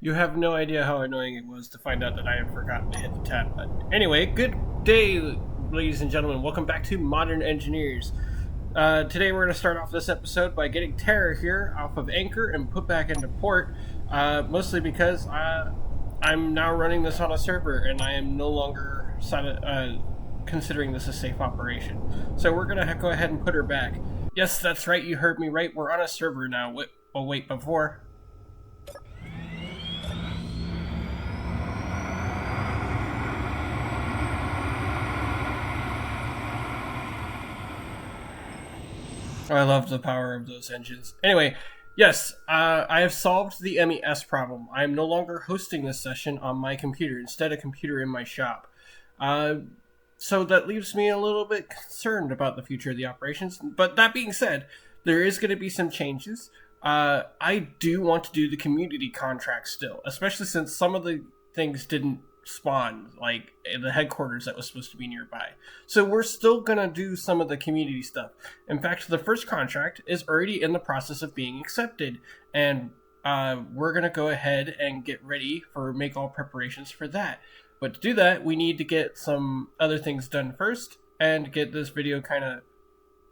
You have no idea how annoying it was to find out that I had forgotten to hit the tab button. Anyway, good day, ladies and gentlemen. Welcome back to Modern Engineers. Today we're going to start off this episode by getting Terra here off of anchor and put back into port, mostly because I'm now running this on a server and I am no longer considering this a safe operation. So we're going to go ahead and put her back. Yes, that's right, you heard me right. We're on a server now. Wait, before... I love the power of those engines. Anyway, yes, I have solved the MES problem. I am no longer hosting this session on my computer, instead a computer in my shop. So that leaves me a little bit concerned about the future of the operations. But that being said, there is going to be some changes. I do want to do the community contract still, especially since some of the things didn't spawn, like the headquarters that was supposed to be nearby. So we're still gonna do some of the community stuff. In fact, the first contract is already in the process of being accepted, and we're gonna go ahead and get ready for make all preparations for that. But to do that, we need to get some other things done first and get this video kind of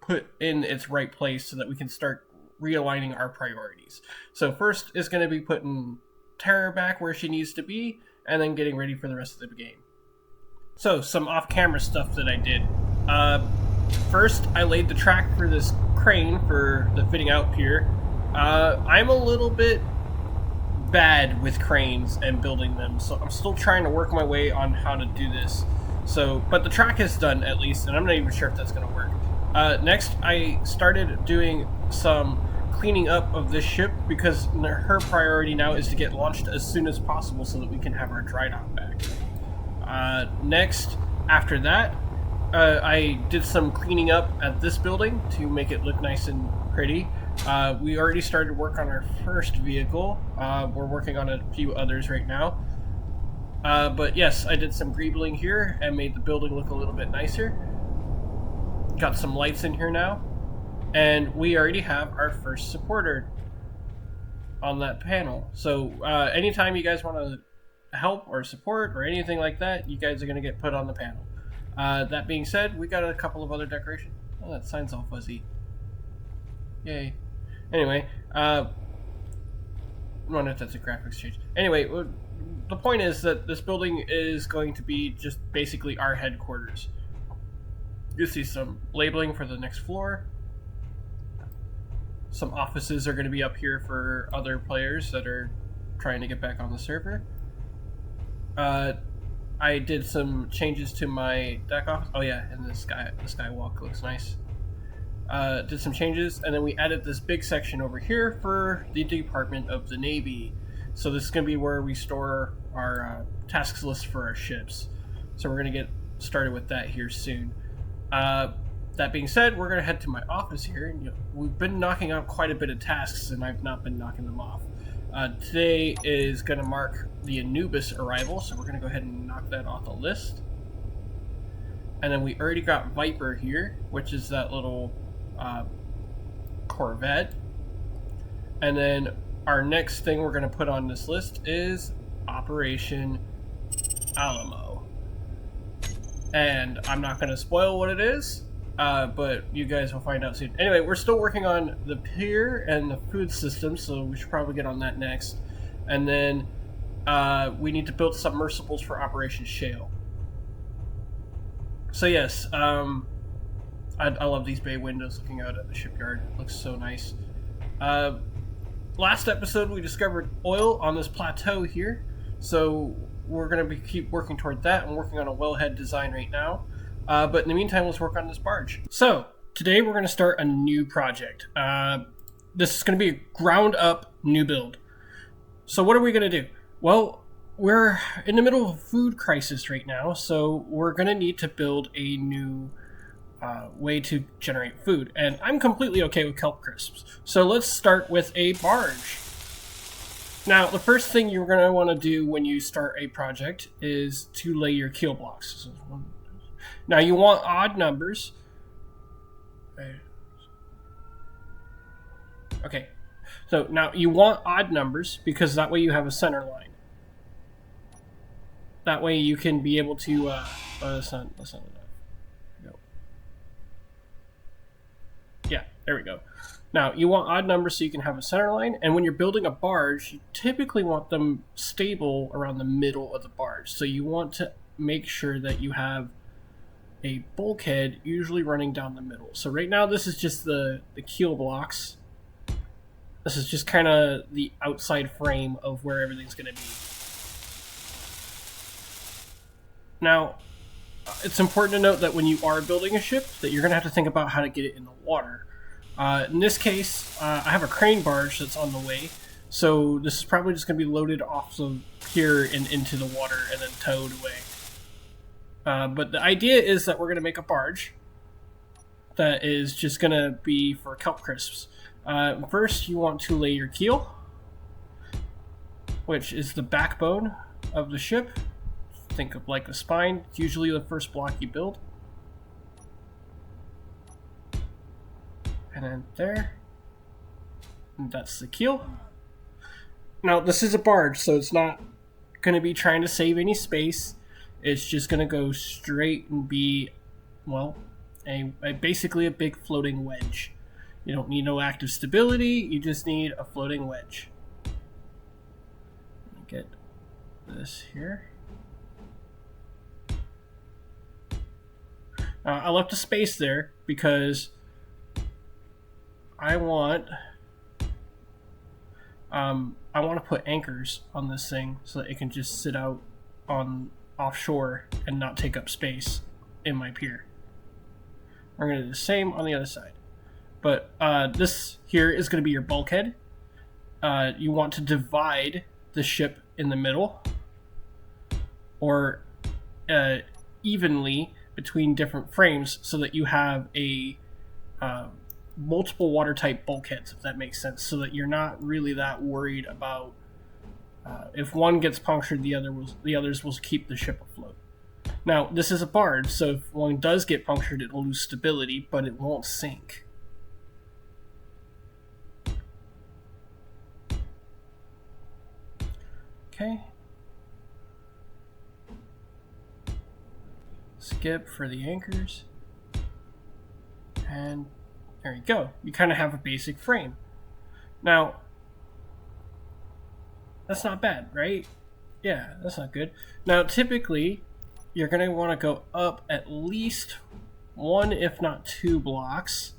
put in its right place so that we can start realigning our priorities. So first is going to be putting Terra back where she needs to be, and then getting ready for the rest of the game. So, some off-camera stuff that I did. First, I laid the track for this crane for the fitting out pier. I'm a little bit bad with cranes and building them, so I'm still trying to work my way on how to do this. So, but the track is done at least, and I'm not even sure if that's going to work. Next, I started doing some cleaning up of this ship because her priority now is to get launched as soon as possible so that we can have our dry dock back. Next, after that, I did some cleaning up at this building to make it look nice and pretty. We already started work on our first vehicle. We're working on a few others right now. But yes, I did some greebling here and made the building look a little bit nicer. Got some lights in here now. And we already have our first supporter on that panel. So anytime you guys want to help or support or anything like that, you guys are going to get put on the panel. That being said, we got a couple of other decorations. Oh, that sign's all fuzzy. Yay. Anyway, I don't know if that's a graphics change. Anyway, the point is that this building is going to be just basically our headquarters. You see some labeling for the next floor. Some offices are going to be up here for other players that are trying to get back on the server. I did some changes to my deck office. Oh yeah, and the skywalk looks nice. Did some changes, and then we added this big section over here for the Department of the Navy. So this is going to be where we store our tasks list for our ships. So we're going to get started with that here soon. That being said, we're going to head to my office here. And, we've been knocking out quite a bit of tasks, and I've not been knocking them off. Today is going to mark the Anubis arrival, so we're going to go ahead and knock that off the list. And then we already got Viper here, which is that little Corvette. And then our next thing we're going to put on this list is Operation Alamo. And I'm not going to spoil what it is. But you guys will find out soon. Anyway, we're still working on the pier and the food system, so we should probably get on that next. And then we need to build submersibles for Operation Shale. So yes, I love these bay windows looking out at the shipyard. It looks so nice. Last episode, we discovered oil on this plateau here, so we're going to keep working toward that. I'm working on a wellhead design right now. But in the meantime, let's work on this barge. So, today we're going to start a new project. This is going to be a ground-up new build. So what are we going to do? Well, we're in the middle of a food crisis right now, so we're going to need to build a new way to generate food. And I'm completely okay with kelp crisps. So let's start with a barge. Now, the first thing you're going to want to do when you start a project is to lay your keel blocks. So, now you want odd numbers. Okay. So now you want odd numbers because that way you have a center line. That way you can be able to. That's not enough. Go. Yeah, there we go. Now you want odd numbers so you can have a center line, and when you're building a barge, you typically want them stable around the middle of the barge. So you want to make sure that you have a bulkhead usually running down the middle. So right now this is just the keel blocks. This is just kind of the outside frame of where everything's going to be. Now, it's important to note that when you are building a ship, that you're going to have to think about how to get it in the water. In this case, I have a crane barge that's on the way, so this is probably just going to be loaded off of here and into the water and then towed away. But the idea is that we're going to make a barge that is just going to be for kelp crisps. First, you want to lay your keel, which is the backbone of the ship. Think of like a spine. It's usually the first block you build. And then there. And that's the keel. Now, this is a barge, so it's not going to be trying to save any space. It's just going to go straight and be, well, basically a big floating wedge. You don't need no active stability, you just need a floating wedge. Let me get this here. I left a space there because I want to put anchors on this thing so that it can just sit out on offshore and not take up space in my pier. We're going to do the same on the other side. But this here is going to be your bulkhead. You want to divide the ship in the middle or evenly between different frames so that you have a multiple watertight bulkheads, if that makes sense, so that you're not really that worried about if one gets punctured, the others will keep the ship afloat. Now, this is a barge, so if one does get punctured, it will lose stability, but it won't sink. Okay. Skip for the anchors. And there you go. You kind of have a basic frame. Now, that's not bad, right? Yeah, that's not good. Now, typically, you're going to want to go up at least one, if not two blocks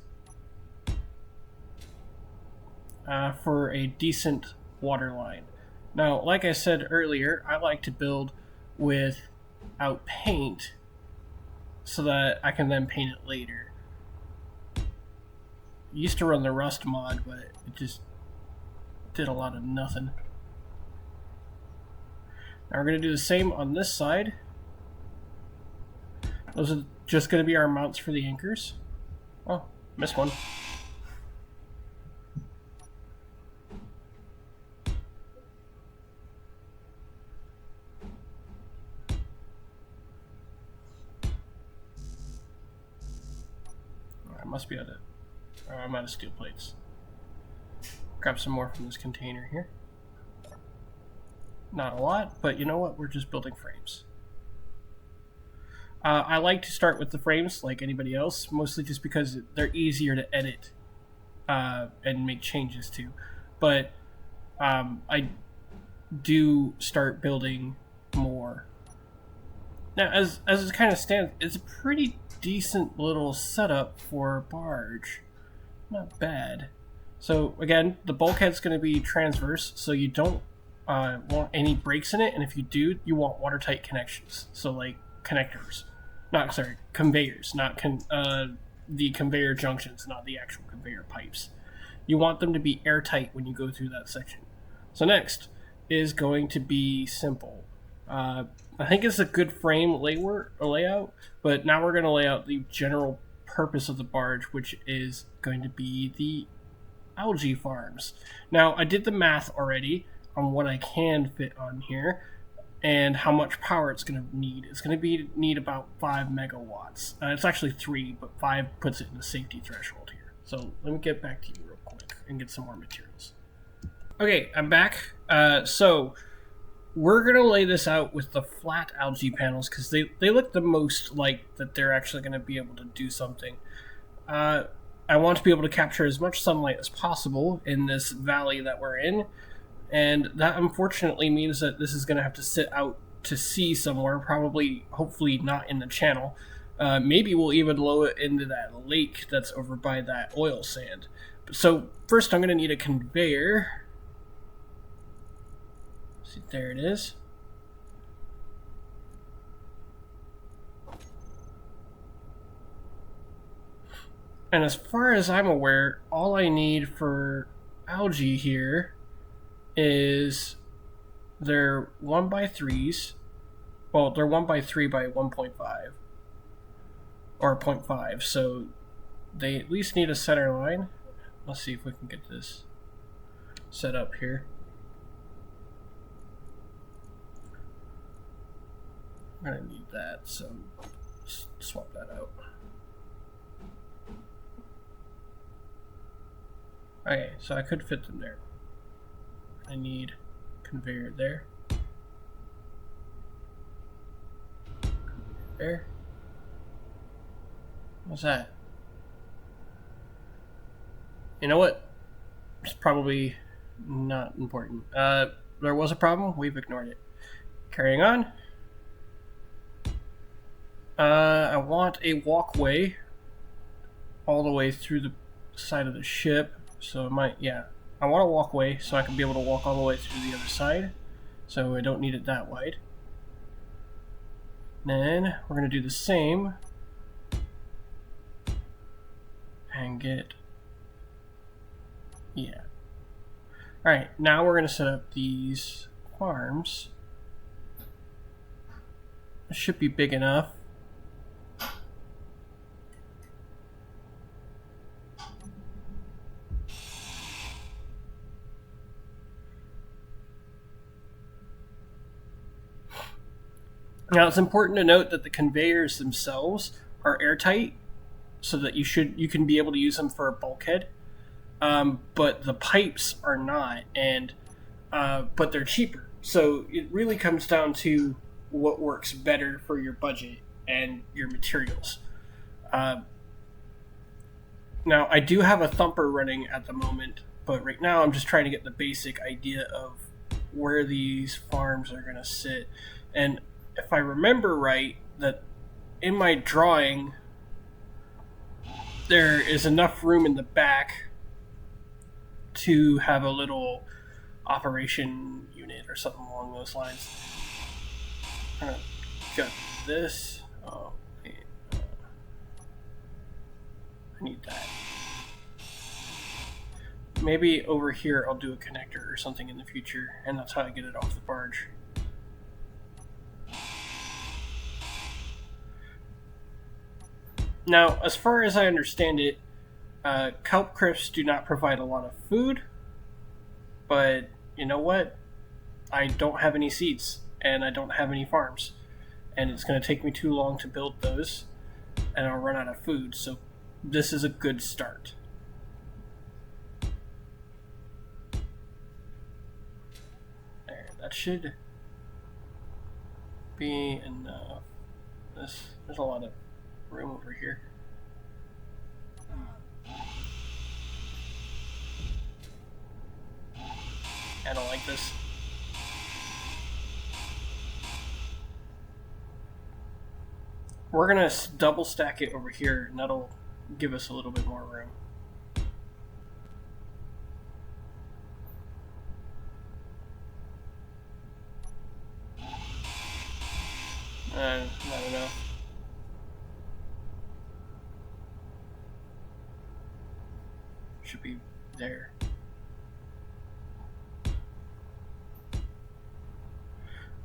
for a decent water line. Now, like I said earlier, I like to build without paint so that I can then paint it later. I used to run the Rust mod, but it just did a lot of nothing. Now we're going to do the same on this side. Those are just going to be our mounts for the anchors. Oh, missed one. I must be out of... I'm out of steel plates. Grab some more from this container here. Not a lot, but you know what? We're just building frames. I like to start with the frames like anybody else, mostly just because they're easier to edit and make changes to. But I do start building more. Now, as it kind of stands, it's a pretty decent little setup for a barge. Not bad. So again, the bulkhead's going to be transverse, so you don't want any breaks in it, and if you do, you want watertight connections. So like connectors, conveyors, not the conveyor junctions, not the actual conveyor pipes. You want them to be airtight when you go through that section. So next is going to be simple. I think it's a good frame layout, but now we're going to lay out the general purpose of the barge, which is going to be the algae farms. Now, I did the math already on what I can fit on here and how much power it's going to need. It's going to need about 5 megawatts. It's actually 3, but 5 puts it in the safety threshold here. So let me get back to you real quick and get some more materials. Okay, I'm back. So we're gonna lay this out with the flat algae panels because they look the most like that they're actually gonna be able to do something. Uh, I want to be able to capture as much sunlight as possible in this valley that we're in, and that unfortunately means that this is gonna have to sit out to sea somewhere, probably, hopefully not in the channel. Maybe we'll even lower it into that lake that's over by that oil sand. So first, I'm gonna need a conveyor. See, there it is. And as far as I'm aware, all I need for algae here is they're 1x3s. Well, they're 1x3 by 1.5 or 0.5, so they at least need a center line. Let's see if we can get this set up here. I'm gonna need that, so swap that out. Okay, so I could fit them there. I need conveyor there. There. What's that? You know what? It's probably not important. There was a problem. We've ignored it. Carrying on. I want a walkway all the way through the side of the ship. So I might, yeah. I want a walkway so I can be able to walk all the way through the other side. So I don't need it that wide. Then we're going to do the same. And get, yeah. Alright, now we're going to set up these farms. It should be big enough. Now it's important to note that the conveyors themselves are airtight, so that you can be able to use them for a bulkhead. But the pipes are not, and but they're cheaper. So it really comes down to what works better for your budget and your materials. Now I do have a thumper running at the moment, but right now I'm just trying to get the basic idea of where these farms are going to sit. And if I remember right, that in my drawing there is enough room in the back to have a little operation unit or something along those lines. I'm gonna gut this. Oh, wait. I need that. Maybe over here I'll do a connector or something in the future, and that's how I get it off the barge. Now, as far as I understand it, kelp crisps do not provide a lot of food, but you know what? I don't have any seeds, and I don't have any farms, and it's going to take me too long to build those, and I'll run out of food, so this is a good start. There, that should be enough. There's a lot of room over here. I don't like this. We're gonna double stack it over here, and that'll give us a little bit more room. Not enough. Should be there.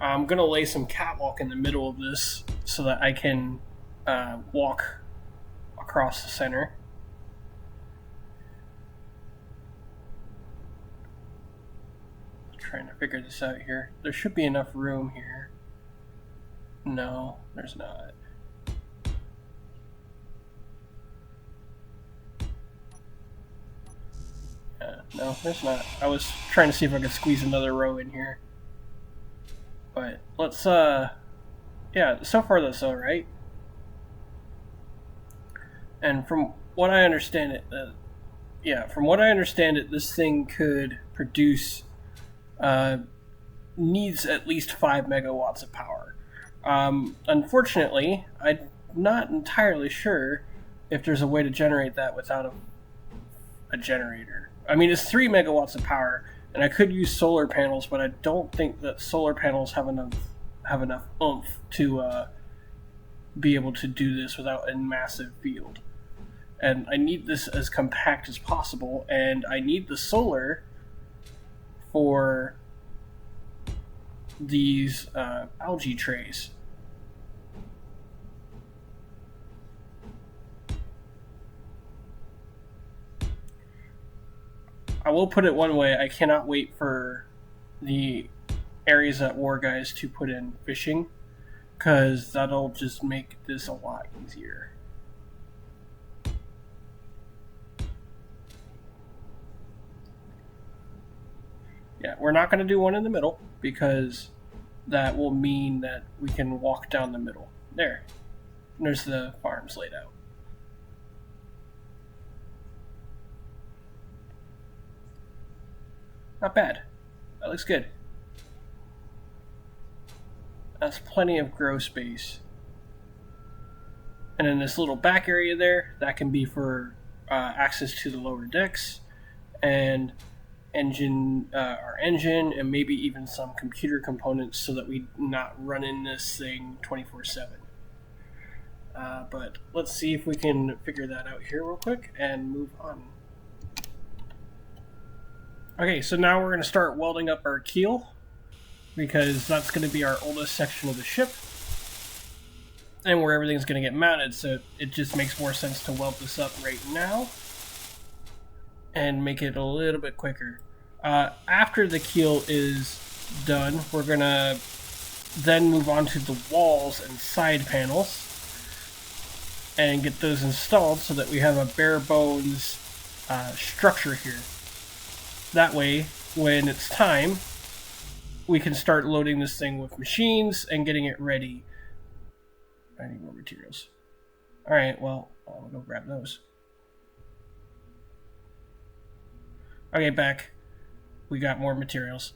I'm gonna lay some catwalk in the middle of this so that I can walk across the center. Trying to figure this out here. There should be enough room here. No, there's not. Yeah. No, there's not. I was trying to see if I could squeeze another row in here. But let's, yeah, so far that's alright. And from what I understand it, this thing could produce, needs at least 5 megawatts of power. Unfortunately, I'm not entirely sure if there's a way to generate that without a generator. I mean, it's 3 megawatts of power, and I could use solar panels, but I don't think that solar panels have enough oomph to be able to do this without a massive field. And I need this as compact as possible, and I need the solar for these algae trays. I will put it one way, I cannot wait for the areas at War Guys to put in fishing, because that'll just make this a lot easier. Yeah, we're not going to do one in the middle, because that will mean that we can walk down the middle. There. There's the farms laid out. Not bad. That looks good. That's plenty of grow space. And then this little back area there, that can be for access to the lower decks and our engine, and maybe even some computer components so that we not running this thing 24/7. But let's see if we can figure that out here real quick and move on. Okay, so now we're going to start welding up our keel, because that's going to be our oldest section of the ship and where everything's going to get mounted, so it just makes more sense to weld this up right now and make it a little bit quicker. After the keel is done, we're going to then move on to the walls and side panels and get those installed so that we have a bare bones structure here. That way, when it's time, we can start loading this thing with machines and getting it ready. I need more materials. Alright, well, I'll go grab those. Okay, back. We got more materials.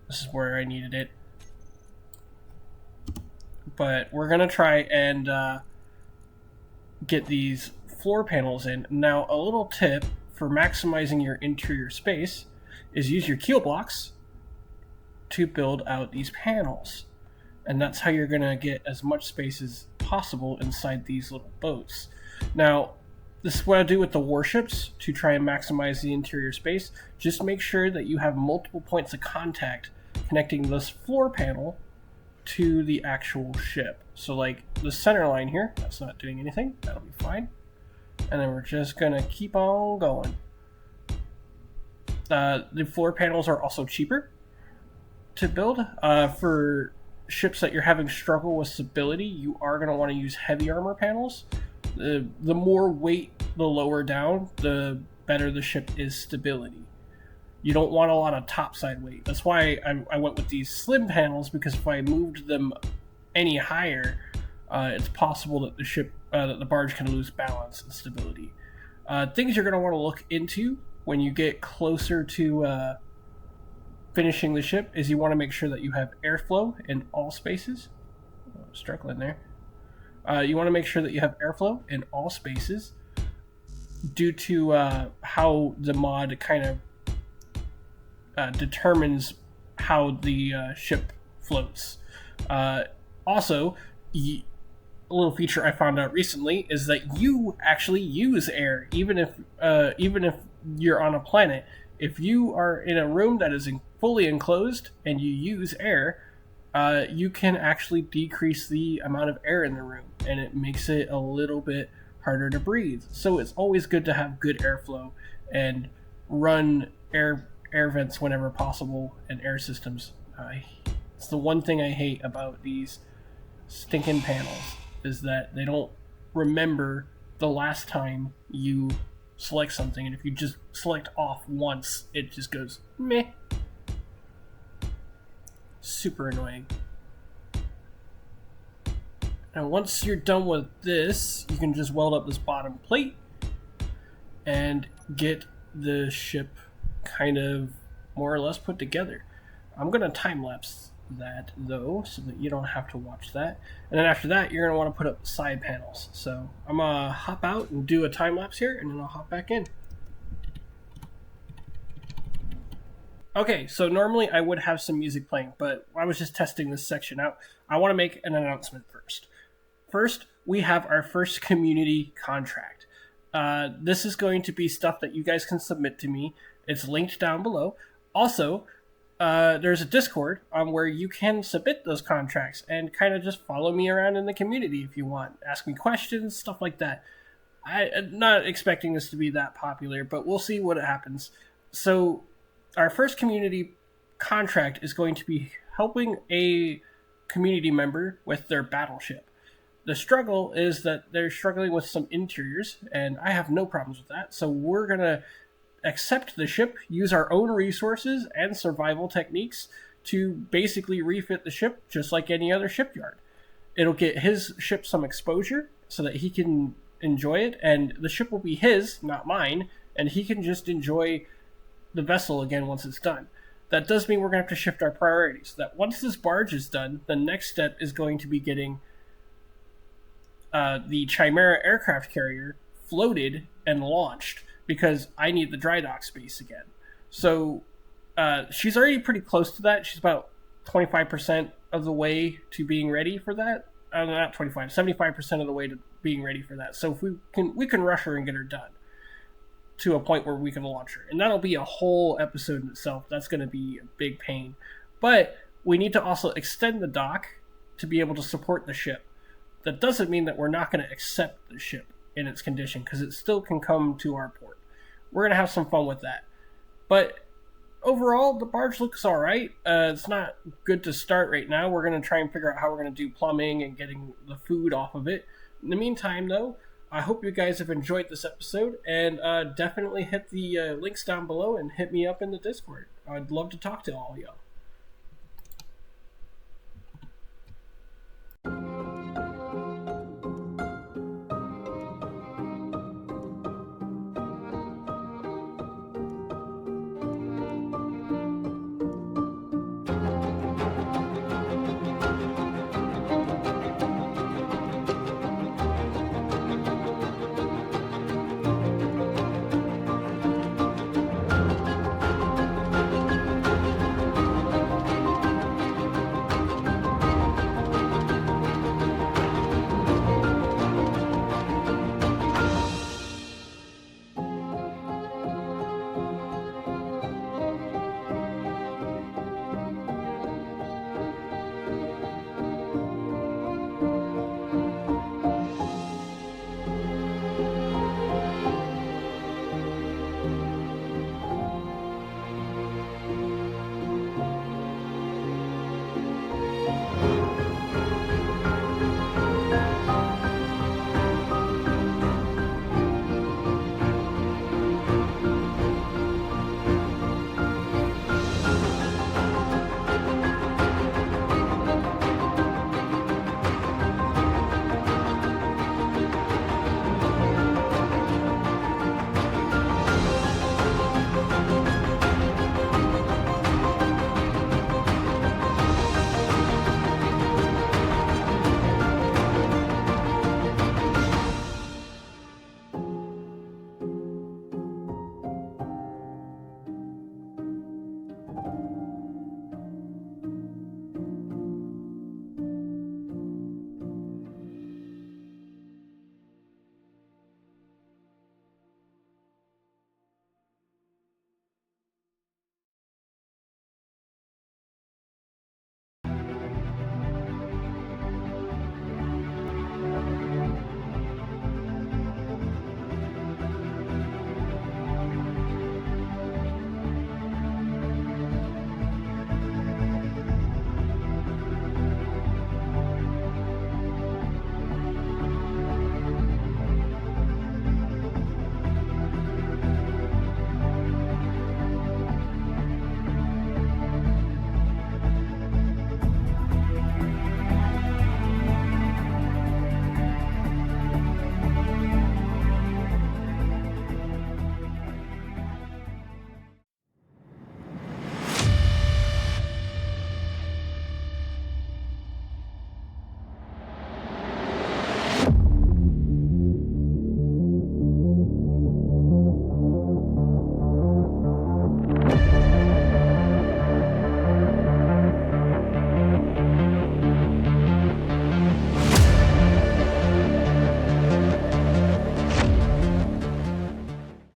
This is where I needed it. But we're going to try and get these floor panels in. Now, a little tip for maximizing your interior space is use your keel blocks to build out these panels. And that's how you're going to get as much space as possible inside these little boats. Now, this is what I do with the warships to try and maximize the interior space. Just make sure that you have multiple points of contact connecting this floor panel to the actual ship. So like the center line here, that's not doing anything. That'll be fine. And then we're just going to keep on going. The floor panels are also cheaper to build. For ships that you're having struggle with stability, you are going to want to use heavy armor panels. The more weight, the lower down, the better the ship is stability. You don't want a lot of topside weight. That's why I went with these slim panels, because if I moved them any higher, it's possible that the barge can lose balance and stability. Things you're going to want to look into when you get closer to finishing the ship is you want to make sure that you have airflow in all spaces. Struggling there. You want to make sure that you have airflow in all spaces due to how the mod kind of determines how the ship floats. Also, a little feature I found out recently is that you actually use air, even if you're on a planet. If you are in a room that is fully enclosed and you use air, you can actually decrease the amount of air in the room, and it makes it a little bit harder to breathe. So it's always good to have good airflow and run air vents whenever possible, and air systems. It's the one thing I hate about these stinking panels, is that they don't remember the last time you select something, and if you just select off once, it just goes meh. Super annoying. And once you're done with this, you can just weld up this bottom plate and get the ship kind of more or less put together. I'm going to time-lapse that, though, so that you don't have to watch that. And then after that, you're going to want to put up side panels. So I'm going to hop out and do a time-lapse here, and then I'll hop back in. Okay, so normally I would have some music playing, but I was just testing this section out. I want to make an announcement first. First, we have our first community contract. This is going to be stuff that you guys can submit to me. It's linked down below. Also, there's a Discord where you can submit those contracts and kind of just follow me around in the community if you want. Ask me questions, stuff like that. I'm not expecting this to be that popular, but we'll see what happens. So our first community contract is going to be helping a community member with their battleship. The struggle is that they're struggling with some interiors, and I have no problems with that. So we're going to accept the ship, use our own resources and survival techniques to basically refit the ship just like any other shipyard. It'll get his ship some exposure so that he can enjoy it, and the ship will be his, not mine, and he can just enjoy the vessel again once it's done. That does mean we're going to have to shift our priorities. That once this barge is done, the next step is going to be getting the Chimera aircraft carrier floated and launched, because I need the dry dock space again. So she's already pretty close to that. She's about 25% of the way to being ready for that. Not 25, 75% of the way to being ready for that. So if we can rush her and get her done to a point where we can launch her. And that'll be a whole episode in itself. That's going to be a big pain. But we need to also extend the dock to be able to support the ship. That doesn't mean that we're not going to accept the ship in its condition, because it still can come to our port. We're going to have some fun with that. But overall, the barge looks all right. It's not good to start right now. We're going to try and figure out how we're going to do plumbing and getting the food off of it. In the meantime, though, I hope you guys have enjoyed this episode, and definitely hit the links down below and hit me up in the Discord. I'd love to talk to all y'all.